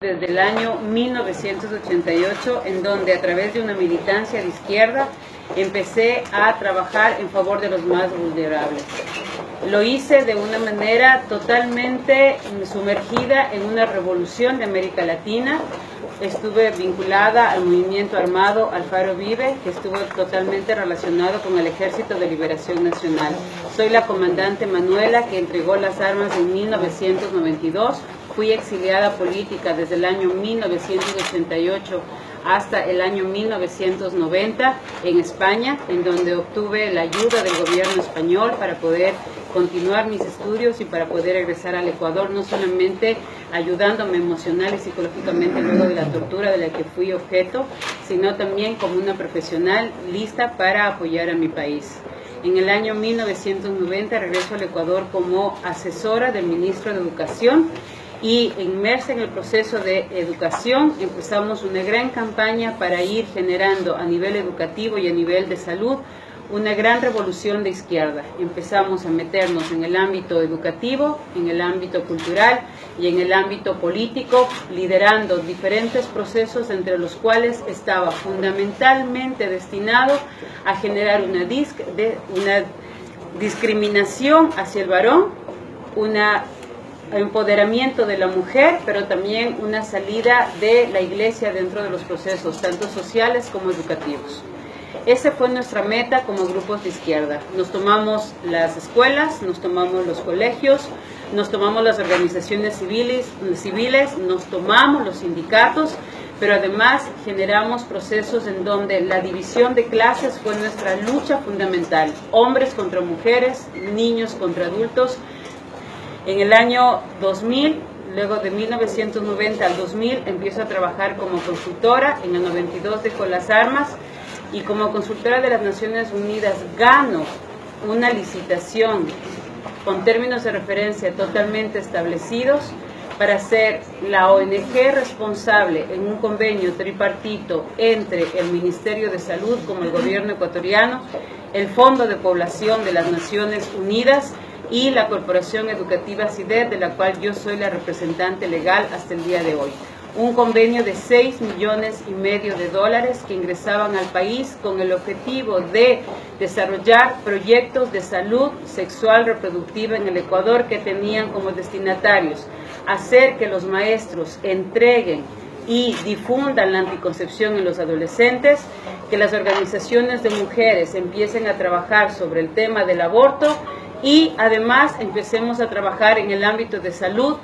Desde el año 1988, en donde a través de una militancia de izquierda empecé a trabajar en favor de los más vulnerables. Lo hice de una manera totalmente sumergida en una revolución de América Latina. Estuve vinculada al movimiento armado Alfaro Vive, que estuvo totalmente relacionado con el Ejército de Liberación Nacional. Soy la comandante Manuela, que entregó las armas en 1992. Fui exiliada política desde el año 1988 hasta el año 1990 en España, en donde obtuve la ayuda del gobierno español para poder continuar mis estudios y para poder regresar al Ecuador, no solamente ayudándome emocional y psicológicamente luego de la tortura de la que fui objeto, sino también como una profesional lista para apoyar a mi país. En el año 1990 regreso al Ecuador como asesora del ministro de Educación, y inmersa en el proceso de educación empezamos una gran campaña para ir generando a nivel educativo y a nivel de salud una gran revolución de izquierda. Empezamos a meternos en el ámbito educativo, en el ámbito cultural y en el ámbito político, liderando diferentes procesos entre los cuales estaba fundamentalmente destinado a generar una discriminación hacia el varón, una empoderamiento de la mujer, pero también una salida de la iglesia dentro de los procesos, tanto sociales como educativos. Esa fue nuestra meta como grupos de izquierda. Nos tomamos las escuelas, nos tomamos los colegios, nos tomamos las organizaciones civiles, nos tomamos los sindicatos, pero además generamos procesos en donde la división de clases fue nuestra lucha fundamental. Hombres contra mujeres, niños contra adultos. En el año 2000, luego de 1990 al 2000, empiezo a trabajar como consultora. En el 92 dejo las armas y como consultora de las Naciones Unidas gano una licitación con términos de referencia totalmente establecidos para ser la ONG responsable en un convenio tripartito entre el Ministerio de Salud como el gobierno ecuatoriano, el Fondo de Población de las Naciones Unidas y la Corporación Educativa CIDED, de la cual yo soy la representante legal hasta el día de hoy. Un convenio de $6,5 millones que ingresaban al país con el objetivo de desarrollar proyectos de salud sexual reproductiva en el Ecuador que tenían como destinatarios hacer que los maestros entreguen y difundan la anticoncepción en los adolescentes, que las organizaciones de mujeres empiecen a trabajar sobre el tema del aborto y además empecemos a trabajar en el ámbito de salud,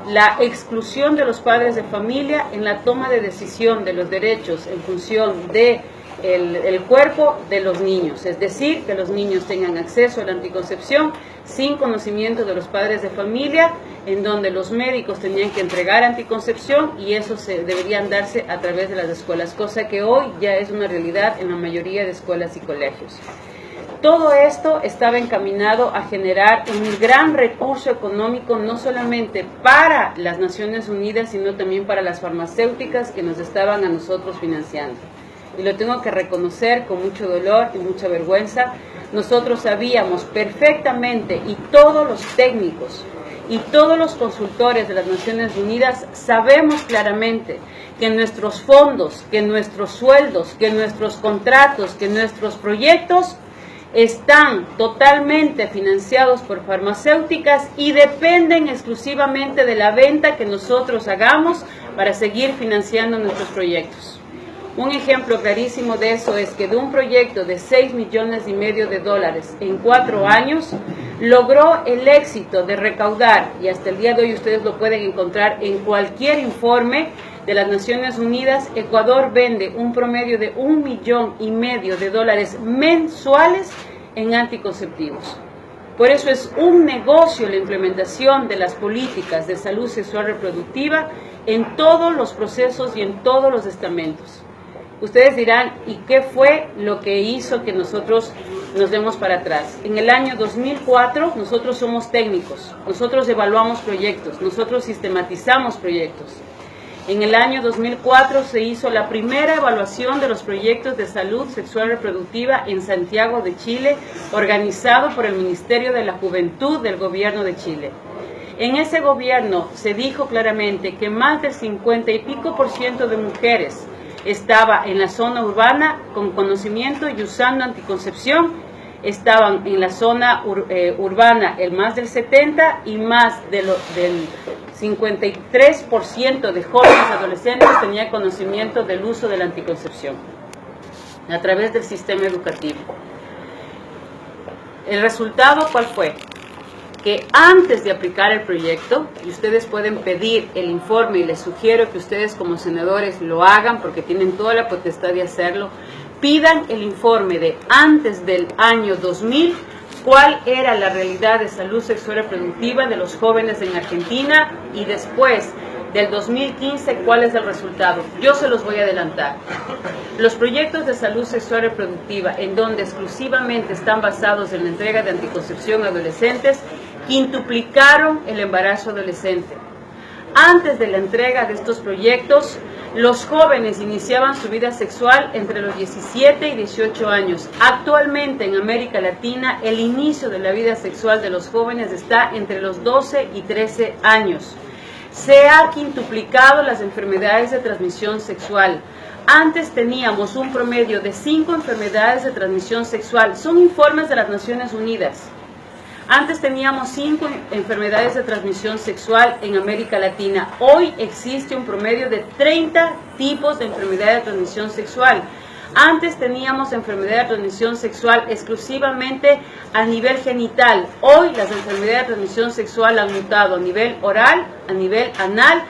la exclusión de los padres de familia en la toma de decisión de los derechos en función de el cuerpo de los niños, es decir, que los niños tengan acceso a la anticoncepción sin conocimiento de los padres de familia, en donde los médicos tenían que entregar anticoncepción y eso deberían darse a través de las escuelas, cosa que hoy ya es una realidad en la mayoría de escuelas y colegios. Todo esto estaba encaminado a generar un gran recurso económico, no solamente para las Naciones Unidas, sino también para las farmacéuticas que nos estaban a nosotros financiando. Y lo tengo que reconocer con mucho dolor y mucha vergüenza. Nosotros sabíamos perfectamente, y todos los técnicos y todos los consultores de las Naciones Unidas sabemos claramente que nuestros fondos, que nuestros sueldos, que nuestros contratos, que nuestros proyectos están totalmente financiados por farmacéuticas y dependen exclusivamente de la venta que nosotros hagamos para seguir financiando nuestros proyectos. Un ejemplo clarísimo de eso es que de un proyecto de $6,5 millones en 4 años, logró el éxito de recaudar, y hasta el día de hoy ustedes lo pueden encontrar en cualquier informe de las Naciones Unidas, Ecuador vende un promedio de $1,5 millones mensuales en anticonceptivos. Por eso es un negocio la implementación de las políticas de salud sexual reproductiva en todos los procesos y en todos los estamentos. Ustedes dirán, ¿y qué fue lo que hizo que nosotros nos demos para atrás? En el año 2004 nosotros somos técnicos, nosotros evaluamos proyectos, nosotros sistematizamos proyectos. En el año 2004 se hizo la primera evaluación de los proyectos de salud sexual reproductiva en Santiago de Chile, organizado por el Ministerio de la Juventud del Gobierno de Chile. En ese gobierno se dijo claramente que más del 50 y pico % de mujeres estaba en la zona urbana con conocimiento y usando anticoncepción, estaban en la zona urbana el más del 70 y más del 53% de jóvenes adolescentes tenía conocimiento del uso de la anticoncepción a través del sistema educativo. ¿El resultado cuál fue? Que antes de aplicar el proyecto, y ustedes pueden pedir el informe y les sugiero que ustedes como senadores lo hagan porque tienen toda la potestad de hacerlo, pidan el informe de antes del año 2000, cuál era la realidad de salud sexual y reproductiva de los jóvenes en Argentina y después del 2015, cuál es el resultado. Yo se los voy a adelantar. Los proyectos de salud sexual y reproductiva, en donde exclusivamente están basados en la entrega de anticoncepción a adolescentes, quintuplicaron el embarazo adolescente. Antes de la entrega de estos proyectos, los jóvenes iniciaban su vida sexual entre los 17 y 18 años. Actualmente en América Latina, el inicio de la vida sexual de los jóvenes está entre los 12 y 13 años. Se ha quintuplicado las enfermedades de transmisión sexual. Antes teníamos un promedio de 5 enfermedades de transmisión sexual. Son informes de las Naciones Unidas. Antes teníamos 5 enfermedades de transmisión sexual en América Latina. Hoy existe un promedio de 30 tipos de enfermedad de transmisión sexual. Antes teníamos enfermedad de transmisión sexual exclusivamente a nivel genital. Hoy las enfermedades de transmisión sexual han mutado a nivel oral, a nivel anal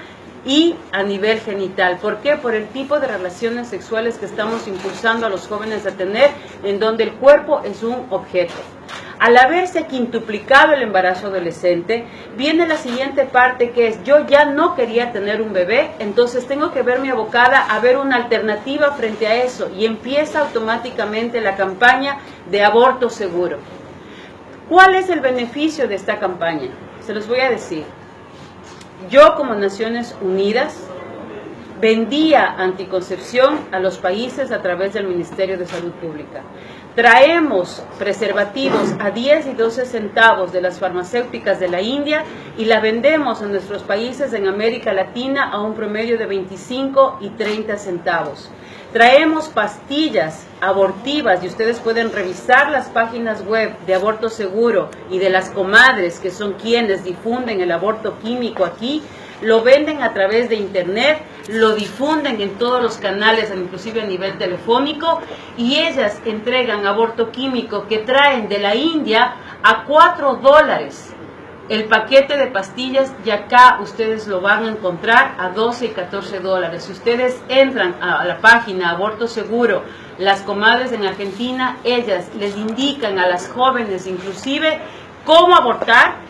y a nivel genital. ¿Por qué? Por el tipo de relaciones sexuales que estamos impulsando a los jóvenes a tener, en donde el cuerpo es un objeto. Al haberse quintuplicado el embarazo adolescente, viene la siguiente parte, que es: yo ya no quería tener un bebé, entonces tengo que verme abocada a ver una alternativa frente a eso, y empieza automáticamente la campaña de aborto seguro. ¿Cuál es el beneficio de esta campaña? Se los voy a decir. Yo, como Naciones Unidas, vendía anticoncepción a los países a través del Ministerio de Salud Pública. Traemos preservativos a 10 y 12 centavos de las farmacéuticas de la India y la vendemos en nuestros países en América Latina a un promedio de 25 y 30 centavos. Traemos pastillas abortivas y ustedes pueden revisar las páginas web de Aborto Seguro y de las comadres, que son quienes difunden el aborto químico aquí. Lo venden a través de internet, lo difunden en todos los canales, inclusive a nivel telefónico, y ellas entregan aborto químico que traen de la India a $4 el paquete de pastillas, y acá ustedes lo van a encontrar a $12 y $14. Si ustedes entran a la página Aborto Seguro, las comadres en Argentina, ellas les indican a las jóvenes inclusive cómo abortar.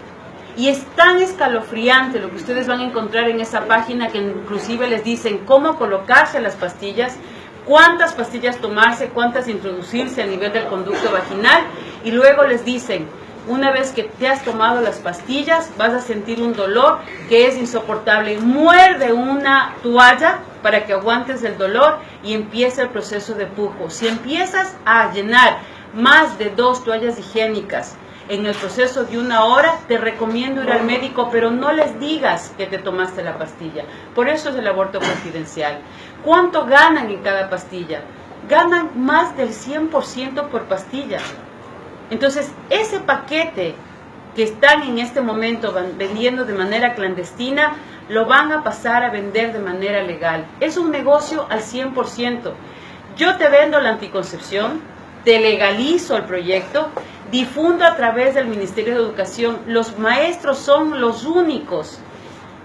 Y es tan escalofriante lo que ustedes van a encontrar en esa página, que inclusive les dicen cómo colocarse las pastillas, cuántas pastillas tomarse, cuántas introducirse a nivel del conducto vaginal, y luego les dicen: una vez que te has tomado las pastillas, vas a sentir un dolor que es insoportable. Muerde una toalla para que aguantes el dolor y empieza el proceso de pujo. Si empiezas a llenar más de 2 toallas higiénicas en el proceso de 1 hora, te recomiendo ir al médico, pero no les digas que te tomaste la pastilla. Por eso es el aborto confidencial. ¿Cuánto ganan en cada pastilla? Ganan más del 100% por pastilla. Entonces, ese paquete que están en este momento vendiendo de manera clandestina, lo van a pasar a vender de manera legal. Es un negocio al 100%. Yo te vendo la anticoncepción, te legalizo el proyecto, difundo a través del Ministerio de Educación. Los maestros son los únicos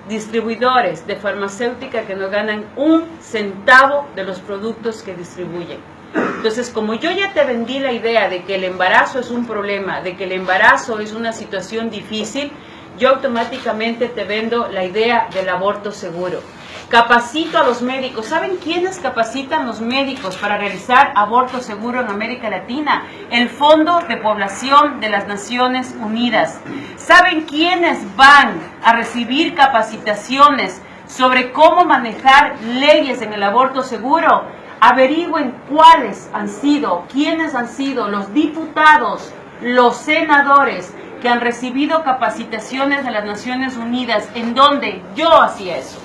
distribuidores de farmacéutica que no ganan 1 centavo de los productos que distribuyen. Entonces, como yo ya te vendí la idea de que el embarazo es un problema, de que el embarazo es una situación difícil, yo automáticamente te vendo la idea del aborto seguro. Capacito a los médicos. ¿Saben quiénes capacitan los médicos para realizar aborto seguro en América Latina? El Fondo de Población de las Naciones Unidas. ¿Saben quiénes van a recibir capacitaciones sobre cómo manejar leyes en el aborto seguro? Averigüen quiénes han sido los diputados, los senadores que han recibido capacitaciones de las Naciones Unidas, en donde yo hacía eso.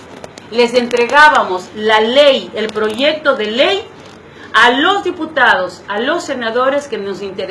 Les entregábamos la ley, el proyecto de ley, a los diputados, a los senadores que nos interesaban